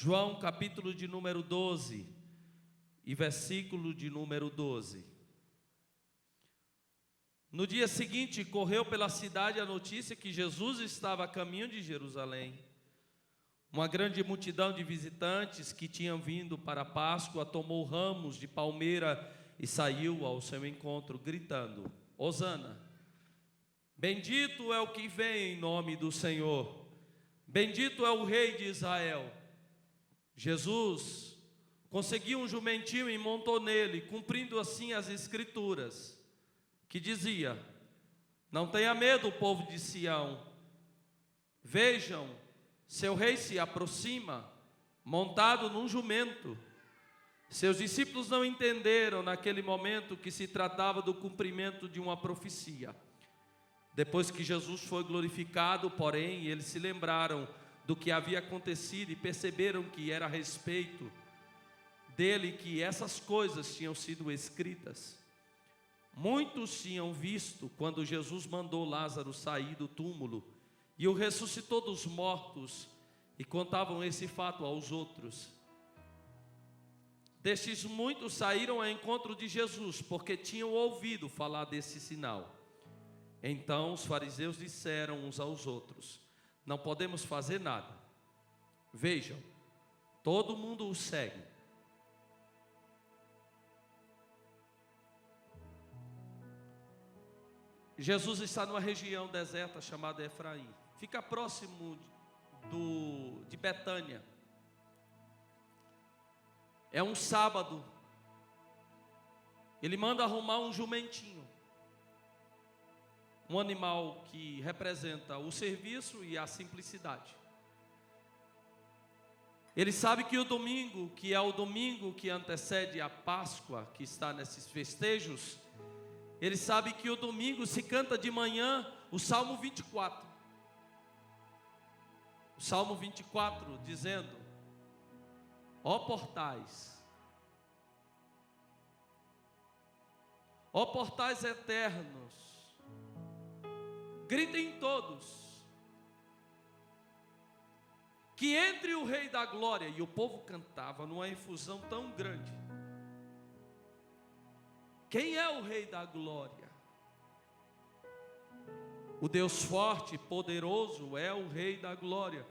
João capítulo de número 12 e versículo de número 12. No dia seguinte, correu pela cidade a notícia que Jesus estava a caminho de Jerusalém. Uma grande multidão de visitantes que tinham vindo para a Páscoa tomou ramos de palmeira e saiu ao seu encontro, gritando: Hosana! Bendito é o que vem em nome do Senhor. Bendito é o Rei de Israel. Jesus conseguiu um jumentinho e montou nele, cumprindo assim as Escrituras, que dizia: não tenha medo, povo de Sião. Vejam, seu rei se aproxima, montado num jumento. Seus discípulos não entenderam naquele momento que se tratava do cumprimento de uma profecia. Depois que Jesus foi glorificado, porém, eles se lembraram do que havia acontecido e perceberam que era a respeito dele que essas coisas tinham sido escritas. Muitos tinham visto quando Jesus mandou Lázaro sair do túmulo e o ressuscitou dos mortos, e contavam esse fato aos outros. Destes muitos saíram ao encontro de Jesus, porque tinham ouvido falar desse sinal. Então os fariseus disseram uns aos outros: não podemos fazer nada. Vejam, todo mundo o segue. Jesus está numa região deserta chamada Efraim. Fica próximo de Betânia. É um sábado. Ele manda arrumar um jumentinho, um animal que representa o serviço e a simplicidade. Ele sabe que o domingo, que é o domingo que antecede a Páscoa, que está nesses festejos, ele sabe que o domingo se canta de manhã o Salmo 24. O Salmo 24 dizendo: ó portais eternos, gritem todos, que entre o Rei da Glória. E o povo cantava numa efusão tão grande. Quem é o Rei da Glória? O Deus forte e poderoso é o Rei da Glória.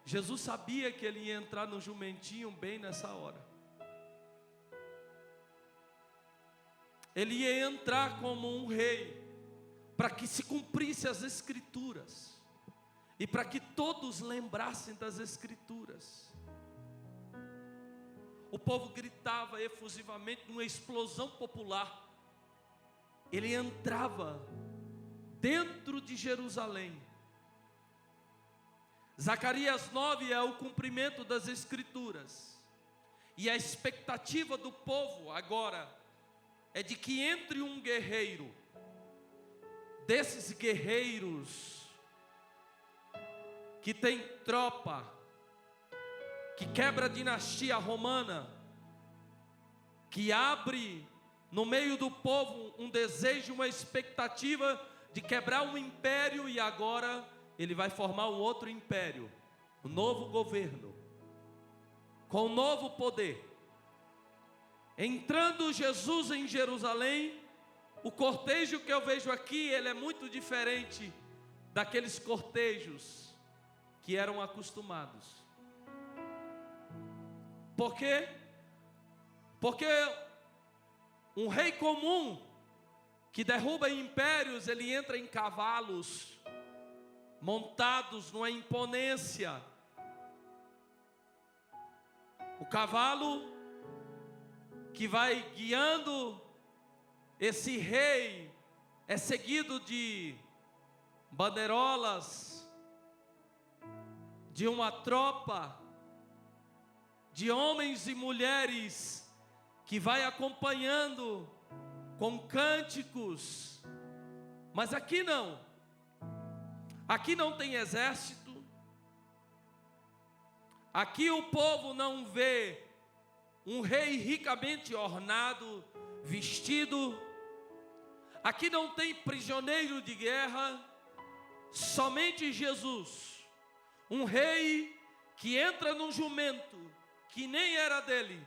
Jesus sabia que ele ia entrar no jumentinho bem nessa hora. Ele ia entrar como um rei, para que se cumprisse as Escrituras, e para que todos lembrassem das Escrituras. O povo gritava efusivamente numa explosão popular. Ele entrava dentro de Jerusalém. Zacarias 9 é o cumprimento das Escrituras. E a expectativa do povo agora é de que entre um guerreiro, desses guerreiros que tem tropa, que quebra a dinastia romana, que abre no meio do povo um desejo, uma expectativa de quebrar um império, e agora ele vai formar um outro império, um novo governo, com um novo poder. Entrando Jesus em Jerusalém, o cortejo que eu vejo aqui, ele é muito diferente daqueles cortejos que eram acostumados. Por quê? Porque um rei comum que derruba impérios, ele entra em cavalos montados numa imponência. O cavalo que vai guiando esse rei é seguido de bandeirolas, de uma tropa de homens e mulheres que vai acompanhando com cânticos. Mas aqui não tem exército. Aqui o povo não vê um rei ricamente ornado, vestido. Aqui não tem prisioneiro de guerra. Somente Jesus, um rei que entra num jumento que nem era dele.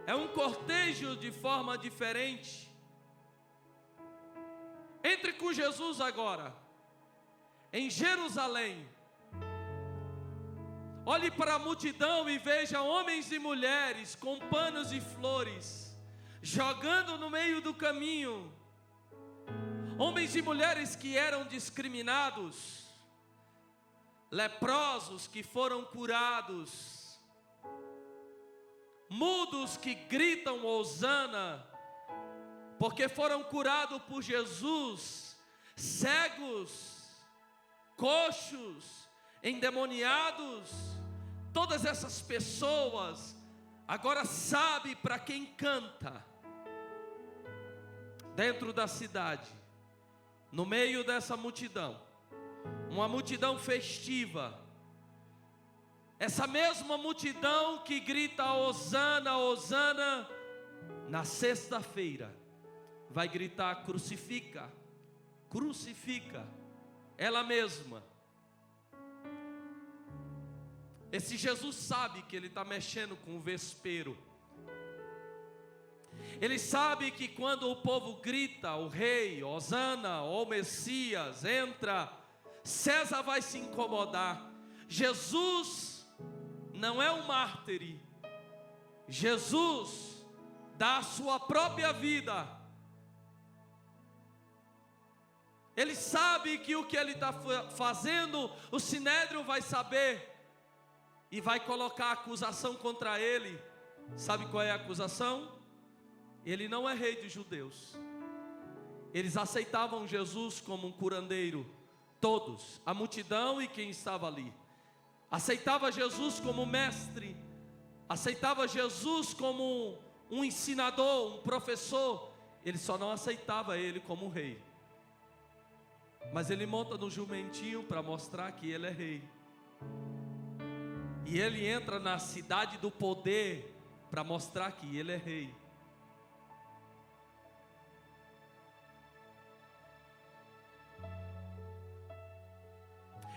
É um cortejo de forma diferente. Entre com Jesus agora, em Jerusalém. Olhe para a multidão e veja homens e mulheres com panos e flores, jogando no meio do caminho. Homens e mulheres que eram discriminados, leprosos que foram curados, mudos que gritam hosana, porque foram curados por Jesus, cegos, coxos, endemoniados. Todas essas pessoas agora sabem para quem canta. Dentro da cidade, no meio dessa multidão, uma multidão festiva. Essa mesma multidão que grita hosana, hosana, na sexta-feira vai gritar crucifica, crucifica, ela mesma. Esse Jesus sabe que ele está mexendo com o vespeiro. Ele sabe que quando o povo grita, o rei, hosana, ou Messias, entra, César vai se incomodar. Jesus não é um mártir. Jesus dá a sua própria vida. Ele sabe que o que ele está fazendo, o Sinédrio vai saber e vai colocar acusação contra ele. Sabe qual é a acusação? Ele não é rei dos judeus. Eles aceitavam Jesus como um curandeiro, todos, a multidão e quem estava ali. Aceitava Jesus como mestre, aceitava Jesus como um ensinador, um professor. Ele só não aceitava ele como um rei. Mas ele monta no jumentinho para mostrar que ele é rei. E ele entra na cidade do poder para mostrar que ele é rei.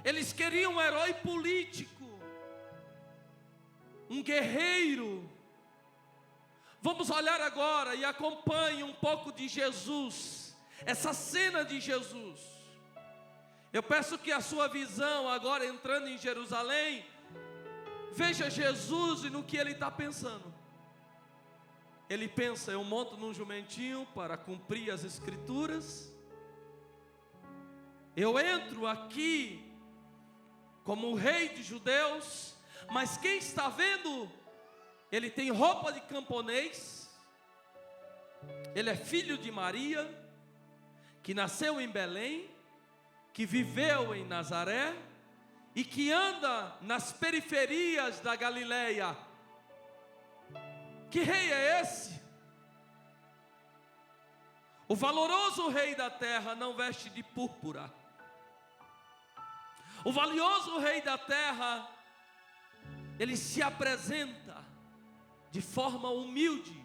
Eles queriam um herói político, um guerreiro. Vamos olhar agora e acompanhe um pouco de Jesus, essa cena de Jesus. Eu peço que a sua visão agora entrando em Jerusalém, veja Jesus e no que ele está pensando. Ele pensa: eu monto num jumentinho para cumprir as escrituras, eu entro aqui como o rei dos judeus, mas quem está vendo, ele tem roupa de camponês, ele é filho de Maria, que nasceu em Belém, que viveu em Nazaré, e que anda nas periferias da Galileia. Que rei é esse? O valoroso rei da terra não veste de púrpura. O valioso rei da terra, ele se apresenta de forma humilde.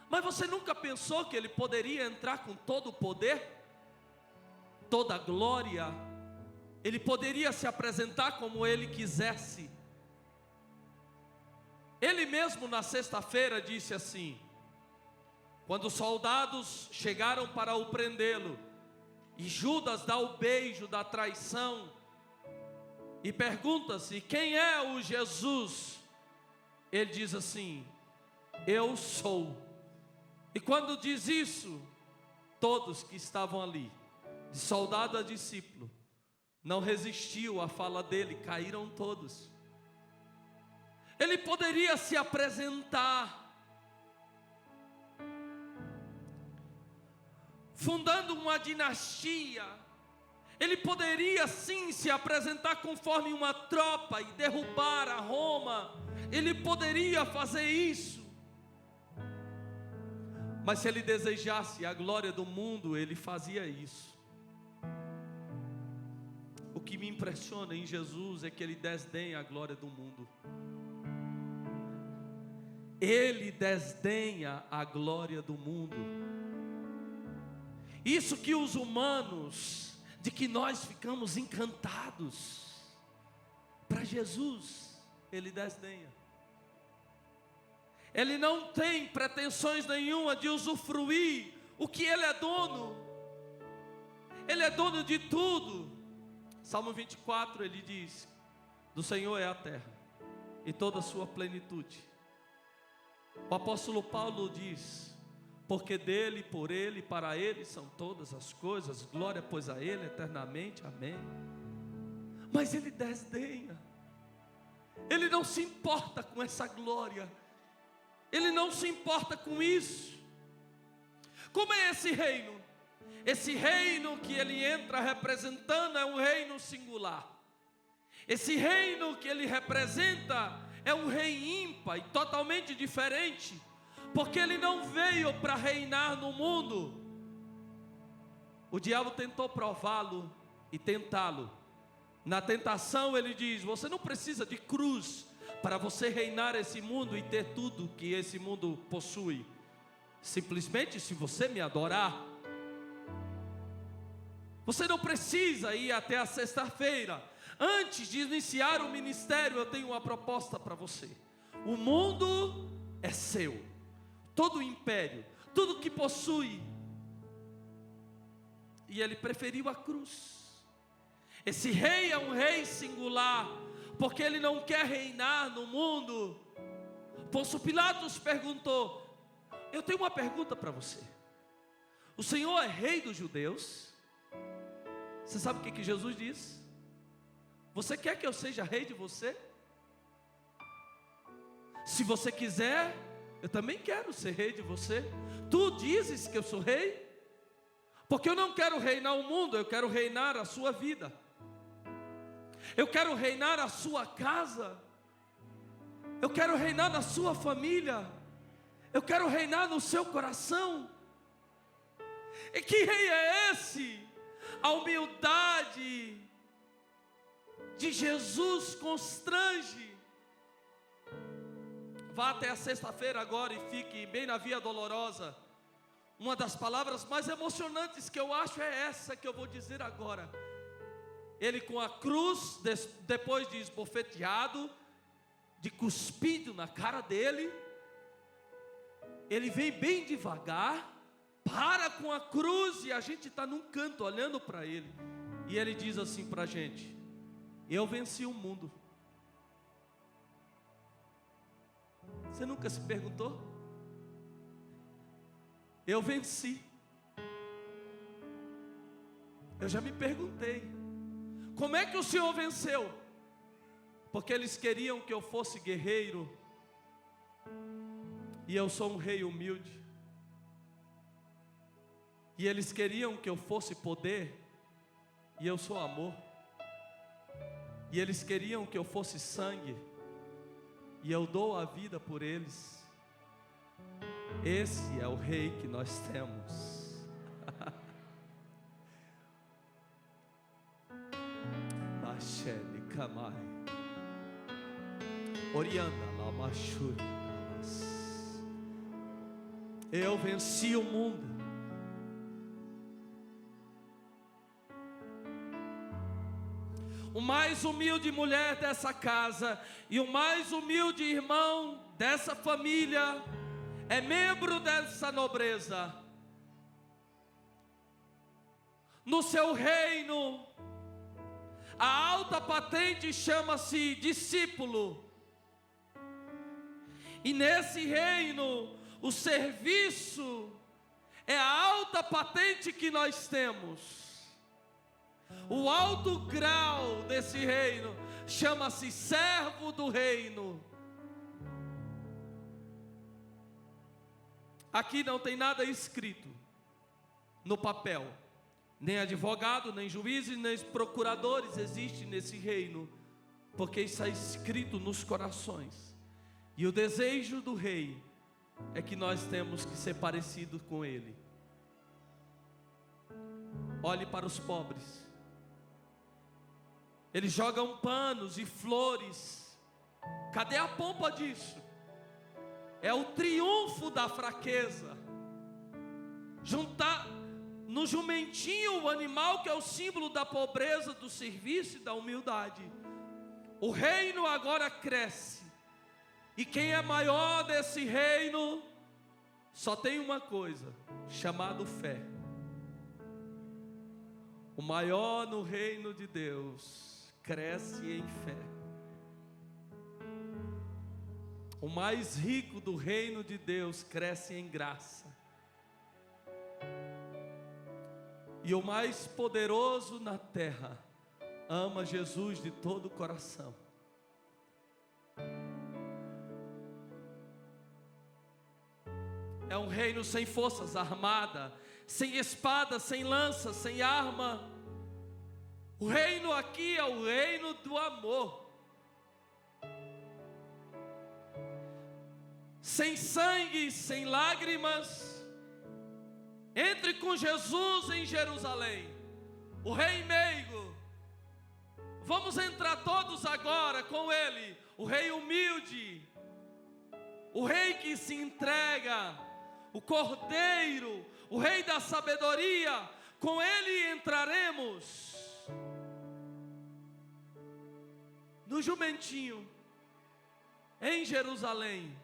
Mas você nunca pensou que ele poderia entrar com todo o poder, toda a glória? Ele poderia se apresentar como ele quisesse. Ele mesmo na sexta-feira disse assim, quando os soldados chegaram para o prendê-lo, e Judas dá o beijo da traição, e pergunta-se: quem é o Jesus? Ele diz assim: eu sou. E quando diz isso, todos que estavam ali, de soldado a discípulo, não resistiu à fala dele, caíram todos. Ele poderia se apresentar fundando uma dinastia. Ele poderia sim se apresentar conforme uma tropa e derrubar a Roma. Ele poderia fazer isso. Mas se ele desejasse a glória do mundo, ele fazia isso. O que me impressiona em Jesus é que ele desdenha a glória do mundo. Ele desdenha a glória do mundo. Isso que os humanos, de que nós ficamos encantados. para Jesus, ele desdenha. Ele não tem pretensões nenhuma de usufruir o que ele é dono. Ele é dono de tudo. Salmo 24, ele diz: do Senhor é a terra e toda a sua plenitude. O apóstolo Paulo diz: porque dele, por ele, para ele são todas as coisas, glória pois a ele eternamente, amém. Mas ele desdenha, ele não se importa com essa glória, ele não se importa com isso. Como é esse reino? Esse reino que ele entra representando é um reino singular. Esse reino que ele representa é um rei ímpar e totalmente diferente, porque ele não veio para reinar no mundo. O diabo tentou prová-lo e tentá-lo. Na tentação ele diz: você não precisa de cruz para você reinar esse mundo e ter tudo que esse mundo possui. Simplesmente se você me adorar. Você não precisa ir até a sexta-feira. Antes de iniciar o ministério, eu tenho uma proposta para você. O mundo é seu, todo o império, tudo que possui. E ele preferiu a cruz. Esse rei é um rei singular, porque ele não quer reinar no mundo. Pôncio Pilatos perguntou: eu tenho uma pergunta para você. O Senhor é rei dos judeus? Você sabe o que Jesus disse? Você quer que eu seja rei de você? Se você quiser, eu também quero ser rei de você. Tu dizes que eu sou rei? Porque eu não quero reinar o mundo, eu quero reinar a sua vida. Eu quero reinar a sua casa. Eu quero reinar na sua família. Eu quero reinar no seu coração. E que rei é esse? A humildade de Jesus constrange. Vá até a sexta-feira agora e fique bem na Via Dolorosa. Uma das palavras mais emocionantes que eu acho é essa que eu vou dizer agora. Ele com a cruz, depois de esbofeteado, de cuspido na cara dele, ele vem bem devagar, para com a cruz, e a gente está num canto olhando para ele, e ele diz assim para a gente: eu venci o mundo. Você nunca se perguntou? Eu venci. Eu já me perguntei: como é que o Senhor venceu? Porque eles queriam que eu fosse guerreiro, e eu sou um rei humilde. E eles queriam que eu fosse poder, e eu sou amor. E eles queriam que eu fosse sangue, e eu dou a vida por eles. Esse é o rei que nós temos. Bachele Kamai Oriana Lamachuri. Eu venci o mundo. O mais humilde mulher dessa casa e o mais humilde irmão dessa família é membro dessa nobreza. No seu reino, a alta patente chama-se discípulo. E nesse reino, o serviço é a alta patente que nós temos. O alto grau desse reino chama-se servo do reino. Aqui não tem nada escrito no papel. Nem advogado, nem juízes, nem procuradores existem nesse reino, porque isso é escrito nos corações. E o desejo do rei é que nós temos que ser parecidos com ele. Olhe para os pobres. Eles jogam panos e flores. Cadê a pompa disso? É o triunfo da fraqueza. Juntar no jumentinho o animal que é o símbolo da pobreza, do serviço e da humildade. O reino agora cresce. E quem é maior desse reino só tem uma coisa, chamado fé. O maior no reino de Deus cresce em fé. O mais rico do reino de Deus cresce em graça. E o mais poderoso na terra ama Jesus de todo o coração. É um reino sem forças armadas, sem espada, sem lança, sem arma. O reino aqui é o reino do amor. Sem sangue, sem lágrimas. Entre com Jesus em Jerusalém, o rei meigo. Vamos entrar todos agora com ele, o rei humilde, o rei que se entrega, o cordeiro, o rei da sabedoria. Com ele entraremos no jumentinho em Jerusalém.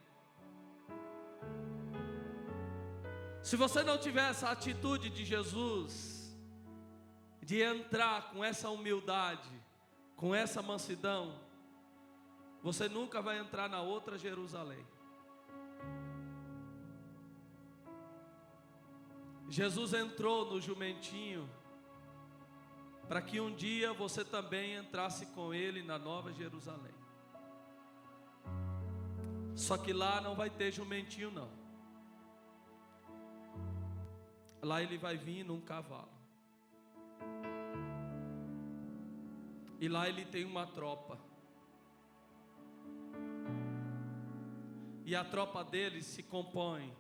Se você não tiver essa atitude de Jesus, de entrar com essa humildade, com essa mansidão, você nunca vai entrar na outra Jerusalém. Jesus entrou no jumentinho para que um dia você também entrasse com ele na nova Jerusalém. Só que lá não vai ter jumentinho não. Lá ele vai vir num cavalo. E lá ele tem uma tropa. E a tropa dele se compõe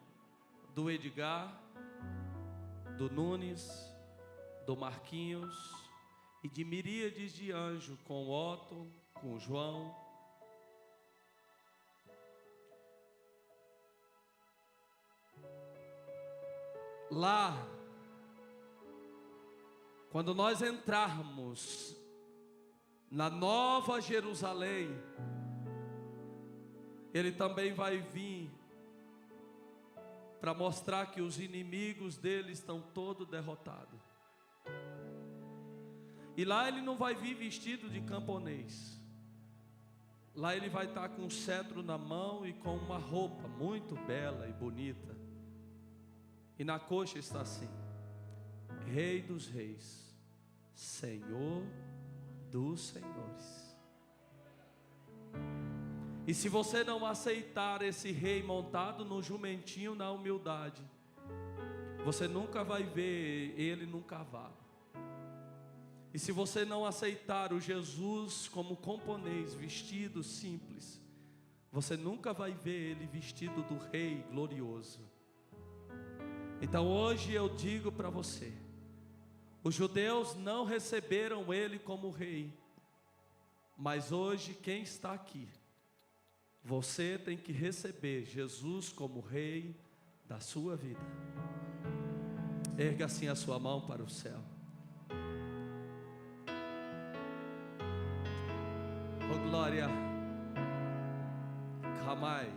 do Edgar, do Nunes, do Marquinhos e de miríades de anjos, com o Otto, com o João. Lá, quando nós entrarmos na nova Jerusalém, ele também vai vir para mostrar que os inimigos dele estão todos derrotados. E lá ele não vai vir vestido de camponês. Lá ele vai estar com um cetro na mão e com uma roupa muito bela e bonita. E na coxa está assim: Rei dos Reis, Senhor dos Senhores. E se você não aceitar esse rei montado no jumentinho na humildade, você nunca vai ver ele num cavalo. E se você não aceitar o Jesus como camponês, vestido simples, você nunca vai ver ele vestido do rei glorioso. Então hoje eu digo para você, os judeus não receberam ele como rei, mas hoje quem está aqui, você tem que receber Jesus como rei da sua vida. Erga assim a sua mão para o céu. Oh glória, Kamai.